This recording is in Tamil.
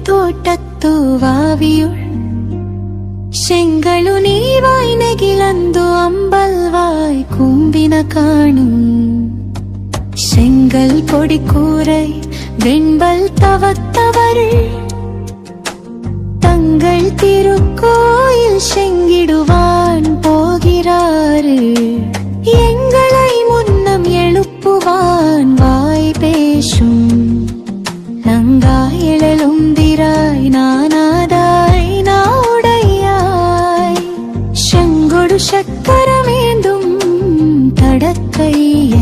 തോട്ടത്തു വാവിയുൾ ശെങ്കലു നീവായ് നെകിലന്തു അമ്പൽവായ് കുമ്പിന കാണും செங்கல் பொடிக்கூரை வெண்பல் தவத்தவர் தங்கள் திருக்கோயில் செங்கிடுவான் போகிறாரு எங்களை முன்னம் எழுப்புவான் வாய் பேசும் நங்காயிலும் திராய் நானாதாய் நாவுடையாய் செங்கொடு சக்கரமேந்தும் தடக்கைய